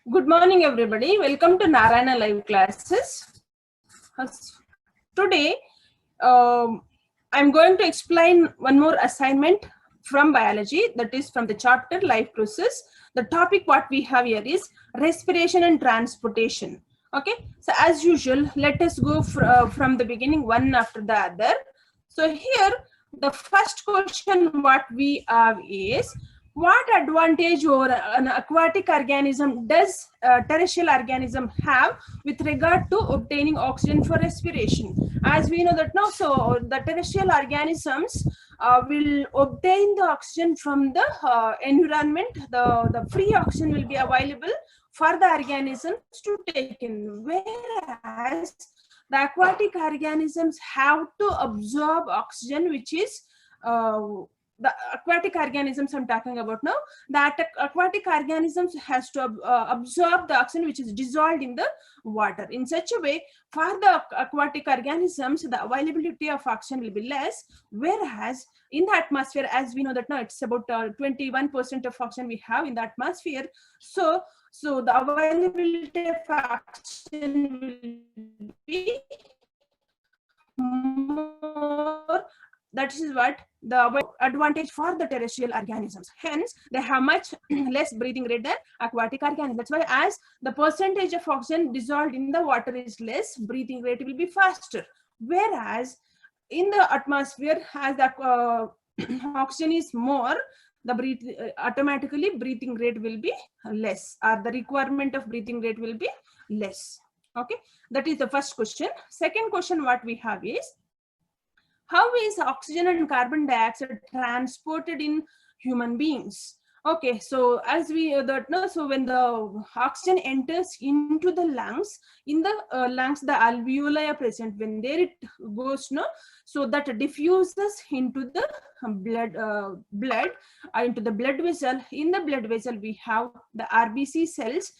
Good morning, everybody. Welcome to Narayana Live Classes. Today, I'm going to explain one more assignment from biology, that is from the chapter Life Process. The topic what we have here is respiration and transportation. Okay, so as usual, let us go from the beginning, one after the other. So here, the first question what we have is, what advantage over an aquatic organism does terrestrial organism have with regard to obtaining oxygen for respiration? As we know that now, so the terrestrial organisms will obtain the oxygen from the environment. The free oxygen will be available for the organisms to take in, whereas the aquatic organisms have to absorb oxygen, which is the aquatic organisms I'm talking about now. The aquatic organisms has to absorb the oxygen which is dissolved in the water. In such a way, for the aquatic organisms, the availability of oxygen will be less, whereas in the atmosphere, as we know that now it's about 21% of oxygen we have in the atmosphere. So the availability of oxygen will be more. That is what the advantage for the terrestrial organisms. Hence, they have much less breathing rate than aquatic organisms. That's why, as the percentage of oxygen dissolved in the water is less, breathing rate will be faster. Whereas in the atmosphere, as the oxygen is more, the automatically breathing rate will be less, or the requirement of breathing rate will be less. Okay, that is the first question. Second question what we have is, how is oxygen and carbon dioxide transported in human beings? Okay, so as we know, so when the oxygen enters into the lungs, in the lungs the alveoli are present. When there it goes, no, so that diffuses into the blood, into the blood vessel. In the blood vessel, we have the RBC cells.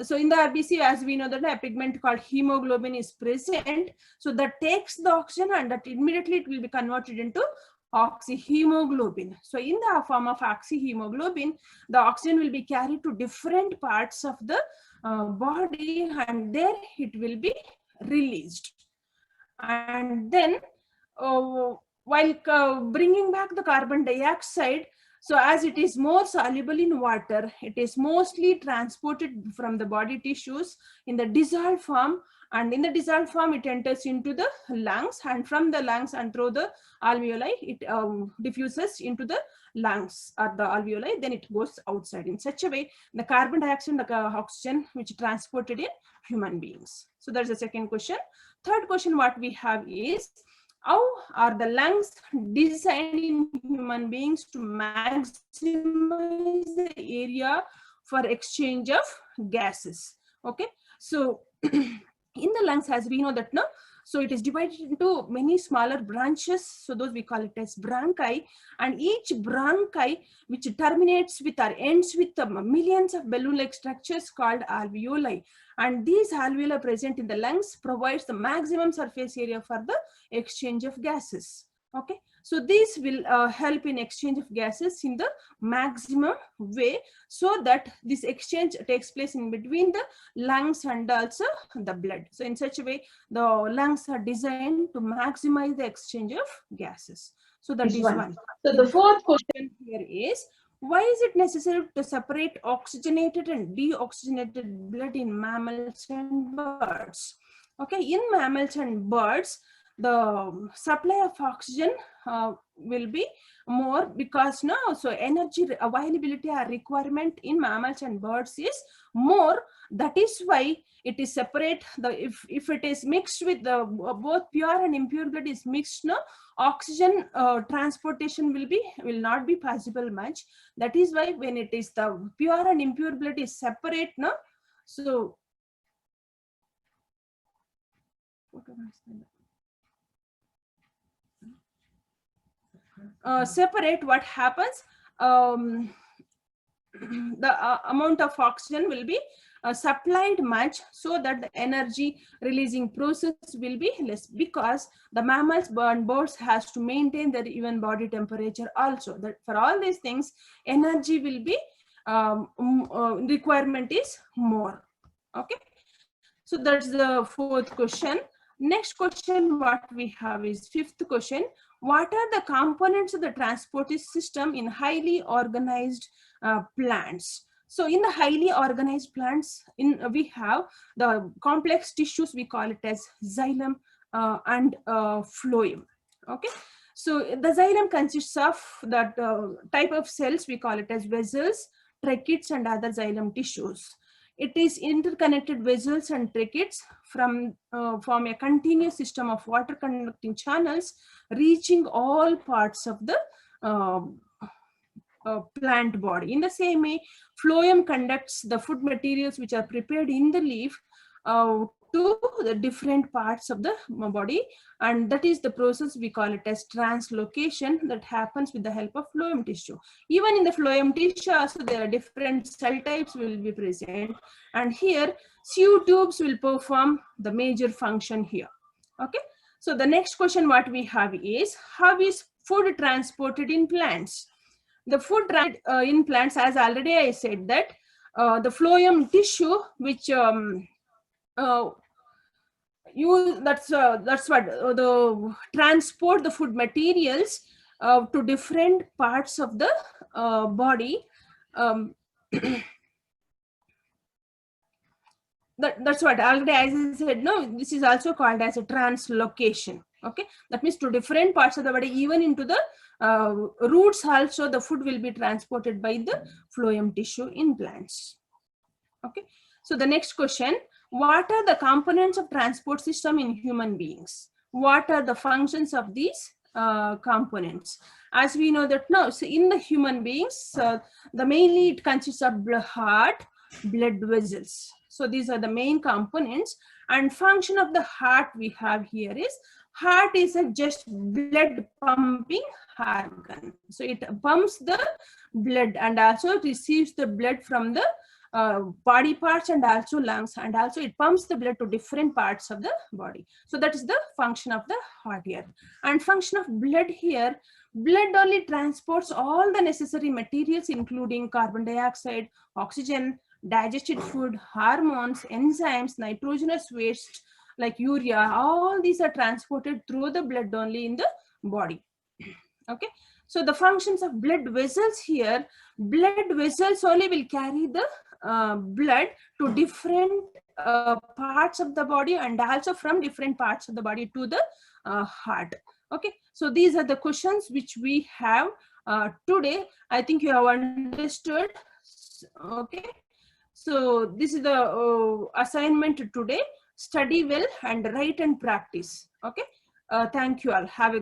So in the RBC, as we know that a pigment called hemoglobin is present. So that takes the oxygen and that immediately it will be converted into oxyhemoglobin. So in the form of oxyhemoglobin, the oxygen will be carried to different parts of the body, and there it will be released. And then while bringing back the carbon dioxide, so as it is more soluble in water, it is mostly transported from the body tissues in the dissolved form, and in the dissolved form it enters into the lungs, and from the lungs and through the alveoli it diffuses into the lungs or the alveoli, then it goes outside. In such a way, the carbon dioxide and the oxygen which is transported in human beings. So that's the second question. Third question what we have is, how are the lungs designed in human beings to maximize the area for exchange of gases? Okay, so in the lungs, as we know that now, so it is divided into many smaller branches. So those we call it as bronchi, and each bronchi which terminates with or ends with millions of balloon-like structures called alveoli. And these alveoli present in the lungs provides the maximum surface area for the exchange of gases. Okay, so this will help in exchange of gases in the maximum way, so that this exchange takes place in between the lungs and also the blood. So in such a way, the lungs are designed to maximize the exchange of gases. So that is one. So the fourth question here is, why is it necessary to separate oxygenated and deoxygenated blood in mammals and birds? Okay, in mammals and birds, the supply of oxygen will be more, because now, so energy availability or requirement in mammals and birds is more. That is why it is separate. If it is mixed with the both pure and impure blood is mixed, no, oxygen transportation will not be possible much. That is why when it is the pure and impure blood is separate, no, so separate, what happens, the amount of oxygen will be supplied much, so that the energy releasing process will be less, because the mammals and birds has to maintain their even body temperature also. That for all these things, energy will be requirement is more. Okay, so that's the fourth question. Next question what we have is fifth question. What are the components of the transport system in highly organized plants? So in the highly organized plants, we have the complex tissues, we call it as xylem and phloem. Okay, so the xylem consists of that type of cells, we call it as vessels, tracheids and other xylem tissues. It is interconnected vessels and tracheids form a continuous system of water conducting channels reaching all parts of the plant body. In the same way, phloem conducts the food materials which are prepared in the leaf to the different parts of the body, and that is the process we call it as translocation that happens with the help of phloem tissue. Even in the phloem tissue also there are different cell types will be present, and here sieve tubes will perform the major function here. Okay, so the next question what we have is, how is food transported in plants? The food in plants, as already I said, that the phloem tissue which that's what the transport the food materials to different parts of the body. That's what already as I said, no, this is also called as a translocation. Okay, that means to different parts of the body, even into the roots also the food will be transported by the phloem tissue in plants. Okay, so the next question, what are the components of transport system in human beings? What are the functions of these components? As we know that now, so in the human beings, the mainly it consists of heart, blood vessels. So these are the main components, and function of the heart we have here is, heart is a just blood pumping organ. So it pumps the blood and also receives the blood from the body parts and also lungs, and also it pumps the blood to different parts of the body. So that is the function of the heart here. And function of blood here, blood only transports all the necessary materials including carbon dioxide, oxygen, digested food, hormones, enzymes, nitrogenous waste like urea. All these are transported through the blood only in the body. Okay, so the functions of blood vessels here, blood vessels only will carry the blood to different parts of the body and also from different parts of the body to the heart. Okay, so these are the questions which we have today. I think you have understood. Okay, so this is the assignment today. Study well and write and practice. Okay, thank you all. Have a